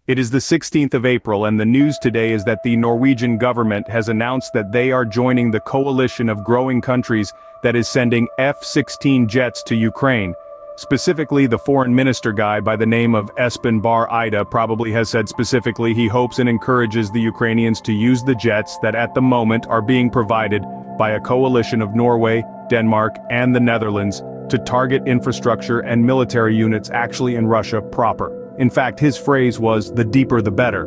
It is the 16th of April, and the news today is that the Norwegian government has announced that they are joining the coalition of growing countries that is sending F16 jets to Ukraine. Specifically, the foreign minister guy by the name of Espen Barth Eide probably has said specifically he hopes and encourages the Ukrainians to use the jets that at the moment are being provided by a coalition of Norway, Denmark, and the Netherlands to target infrastructure and military units actually in Russia proper. In fact, his phrase was, "the deeper the better."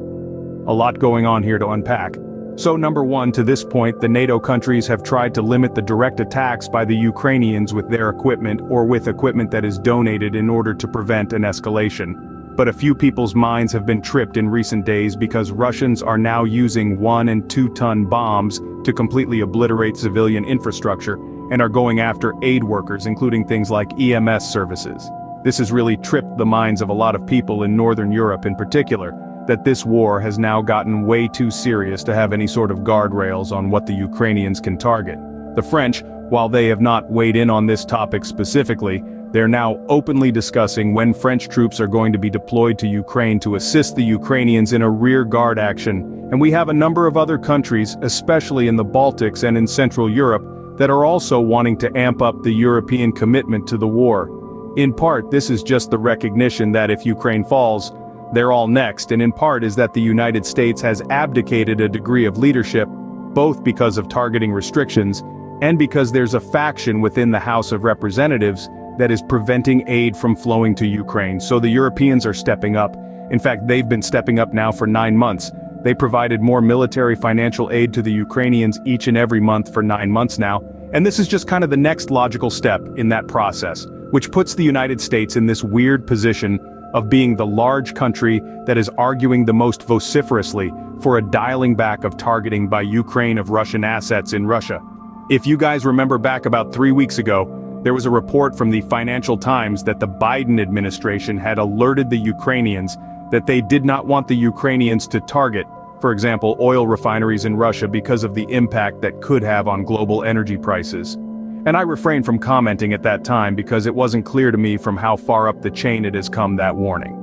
A lot going on here to unpack. So number one, to this point, the NATO countries have tried to limit the direct attacks by the Ukrainians with their equipment or with equipment that is donated in order to prevent an escalation. But a few people's minds have been tripped in recent days because Russians are now using 1- and 2-ton bombs to completely obliterate civilian infrastructure and are going after aid workers, including things like EMS services. This has really tripped the minds of a lot of people in Northern Europe in particular, that this war has now gotten way too serious to have any sort of guardrails on what the Ukrainians can target. The French, while they have not weighed in on this topic specifically, they're now openly discussing when French troops are going to be deployed to Ukraine to assist the Ukrainians in a rear guard action, and we have a number of other countries, especially in the Baltics and in Central Europe, that are also wanting to amp up the European commitment to the war. In part, this is just the recognition that if Ukraine falls, they're all next, and in part is that the United States has abdicated a degree of leadership, both because of targeting restrictions, and because there's a faction within the House of Representatives that is preventing aid from flowing to Ukraine. So the Europeans are stepping up. In fact, they've been stepping up now for 9 months. They provided more military financial aid to the Ukrainians each and every month for 9 months now, and this is just kind of the next logical step in that process, which puts the United States in this weird position of being the large country that is arguing the most vociferously for a dialing back of targeting by Ukraine of Russian assets in Russia. If you guys remember back about 3 weeks ago, there was a report from the Financial Times that the Biden administration had alerted the Ukrainians that they did not want the Ukrainians to target, for example, oil refineries in Russia because of the impact that could have on global energy prices. And I refrained from commenting at that time because it wasn't clear to me from how far up the chain it has come, that warning.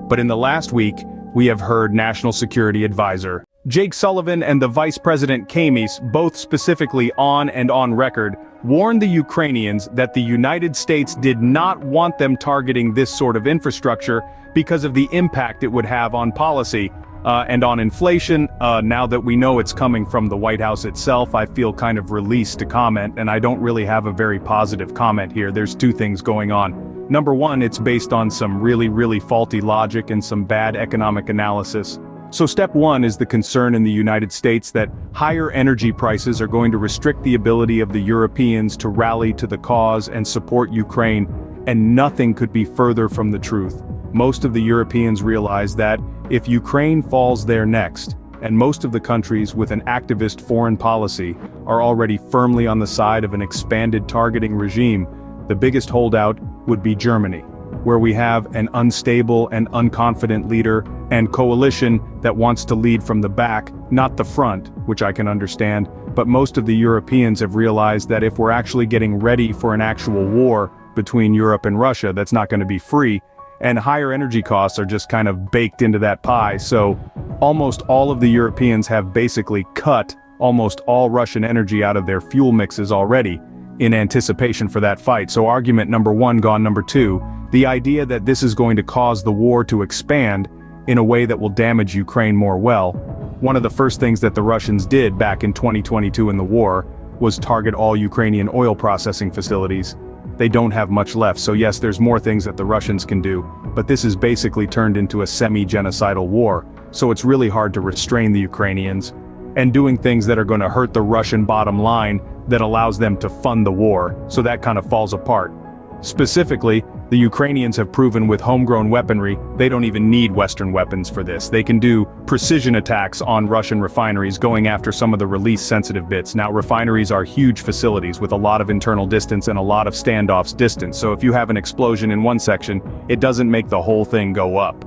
But in the last week, we have heard National Security Advisor Jake Sullivan and the Vice President Kamis, both specifically on record, warned the Ukrainians that the United States did not want them targeting this sort of infrastructure because of the impact it would have on policy. And on inflation, now that we know it's coming from the White House itself, I feel kind of released to comment, and I don't really have a very positive comment here. There's two things going on. Number one, it's based on some really faulty logic and some bad economic analysis. So step one is the concern in the United States that higher energy prices are going to restrict the ability of the Europeans to rally to the cause and support Ukraine, and nothing could be further from the truth. Most of the Europeans realize that if Ukraine falls there next, and most of the countries with an activist foreign policy are already firmly on the side of an expanded targeting regime, the biggest holdout would be Germany, where we have an unstable and unconfident leader and coalition that wants to lead from the back, not the front, which I can understand, but most of the Europeans have realized that if we're actually getting ready for an actual war between Europe and Russia, that's not going to be free, and higher energy costs are just kind of baked into that pie. So almost all of the Europeans have basically cut almost all Russian energy out of their fuel mixes already in anticipation for that fight. So argument number one gone. Number two, the idea that this is going to cause the war to expand in a way that will damage Ukraine more. Well, one of the first things that the Russians did back in 2022 in the war was target all Ukrainian oil processing facilities. They don't have much left, so yes, there's more things that the Russians can do, but this is basically turned into a semi-genocidal war, so it's really hard to restrain the Ukrainians, and doing things that are going to hurt the Russian bottom line that allows them to fund the war, so that kind of falls apart. Specifically, the Ukrainians have proven with homegrown weaponry, they don't even need Western weapons for this. They can do precision attacks on Russian refineries going after some of the release-sensitive bits. Now, refineries are huge facilities with a lot of internal distance and a lot of standoffs distance, so if you have an explosion in one section, it doesn't make the whole thing go up.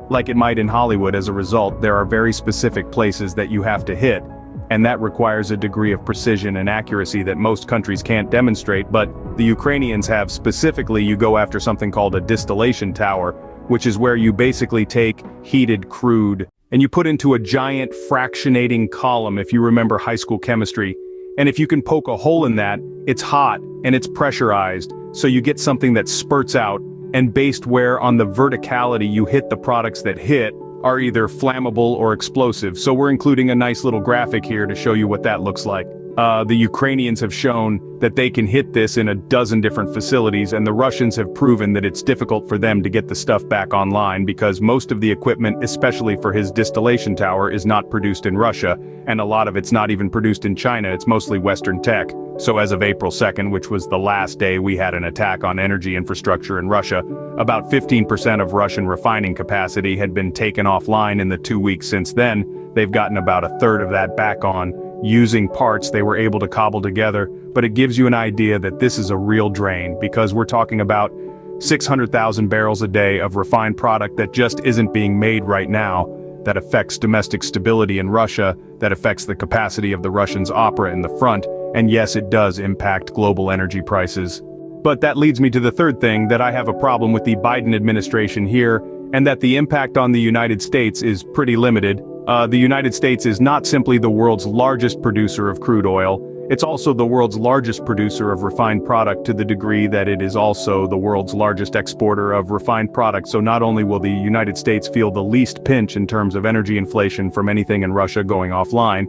Like it might in Hollywood. As a result, there are very specific places that you have to hit, and that requires a degree of precision and accuracy that most countries can't demonstrate, but the Ukrainians have. Specifically, you go after something called a distillation tower, which is where you basically take heated crude and you put into a giant fractionating column, if you remember high school chemistry. And if you can poke a hole in that, it's hot and it's pressurized, so you get something that spurts out, and based where on the verticality you hit the products that hit are either flammable or explosive. So we're including a nice little graphic here to show you what that looks like. The Ukrainians have shown that they can hit this in a dozen different facilities, and the Russians have proven that it's difficult for them to get the stuff back online because most of the equipment, especially for his distillation tower, is not produced in Russia, and a lot of it's not even produced in China. It's mostly Western tech. So as of April 2nd, which was the last day we had an attack on energy infrastructure in Russia, about 15% of Russian refining capacity had been taken offline in the 2 weeks since then. They've gotten about a third of that back on, using parts they were able to cobble together, but it gives you an idea that this is a real drain, because we're talking about 600,000 barrels a day of refined product that just isn't being made right now, that affects domestic stability in Russia, that affects the capacity of the Russians' opera in the front, and yes, it does impact global energy prices. But that leads me to the third thing, that I have a problem with the Biden administration here, and that the impact on the United States is pretty limited. The United States is not simply the world's largest producer of crude oil, it's also the world's largest producer of refined product, to the degree that it is also the world's largest exporter of refined product. So not only will the United States feel the least pinch in terms of energy inflation from anything in Russia going offline,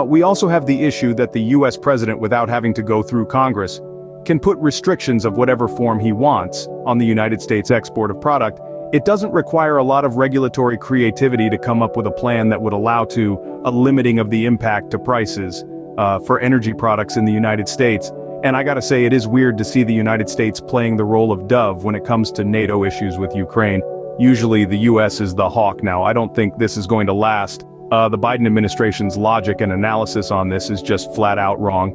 we also have the issue that the US president, without having to go through Congress, can put restrictions of whatever form he wants on the United States export of product. It doesn't require a lot of regulatory creativity to come up with a plan that would allow to a limiting of the impact to prices for energy products in the United States. And I gotta say, it is weird to see the United States playing the role of dove when it comes to NATO issues with Ukraine. Usually the US is the hawk now. I don't think this is going to last. The Biden administration's logic and analysis on this is just flat out wrong.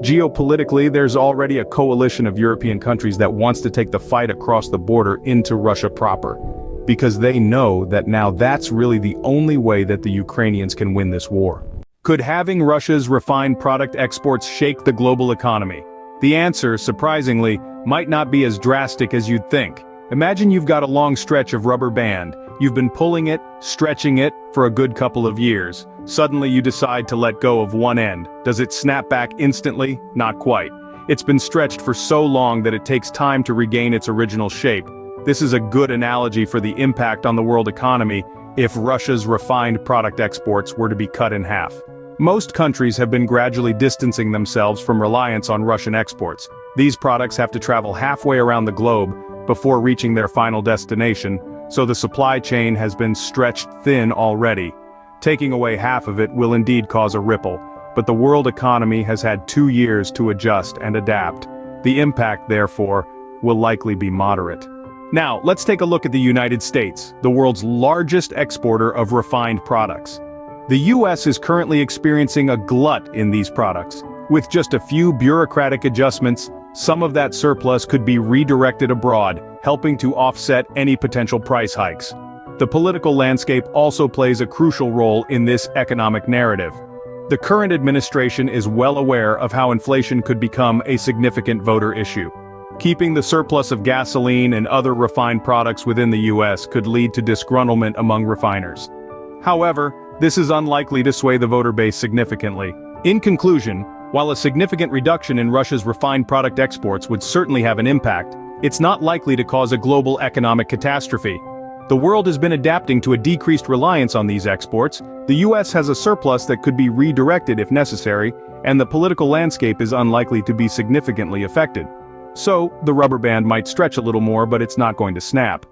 Geopolitically, there's already a coalition of European countries that wants to take the fight across the border into Russia proper, because they know that now that's really the only way that the Ukrainians can win this war. Could having Russia's refined product exports shake the global economy? The answer, surprisingly, might not be as drastic as you'd think. Imagine you've got a long stretch of rubber band. You've been pulling it, stretching it, for a good couple of years. Suddenly you decide to let go of one end. Does it snap back instantly? Not quite. It's been stretched for so long that it takes time to regain its original shape. This is a good analogy for the impact on the world economy if Russia's refined product exports were to be cut in half. Most countries have been gradually distancing themselves from reliance on Russian exports. These products have to travel halfway around the globe before reaching their final destination, so the supply chain has been stretched thin already. Taking away half of it will indeed cause a ripple, but the world economy has had 2 years to adjust and adapt. The impact, therefore, will likely be moderate. Now, let's take a look at the United States, the world's largest exporter of refined products. The US is currently experiencing a glut in these products. With just a few bureaucratic adjustments, some of that surplus could be redirected abroad, helping to offset any potential price hikes. The political landscape also plays a crucial role in this economic narrative. The current administration is well aware of how inflation could become a significant voter issue. Keeping the surplus of gasoline and other refined products within the US could lead to disgruntlement among refiners. However, this is unlikely to sway the voter base significantly. In conclusion, while a significant reduction in Russia's refined product exports would certainly have an impact, it's not likely to cause a global economic catastrophe. The world has been adapting to a decreased reliance on these exports. The US has a surplus that could be redirected if necessary, and the political landscape is unlikely to be significantly affected. So, the rubber band might stretch a little more, but it's not going to snap.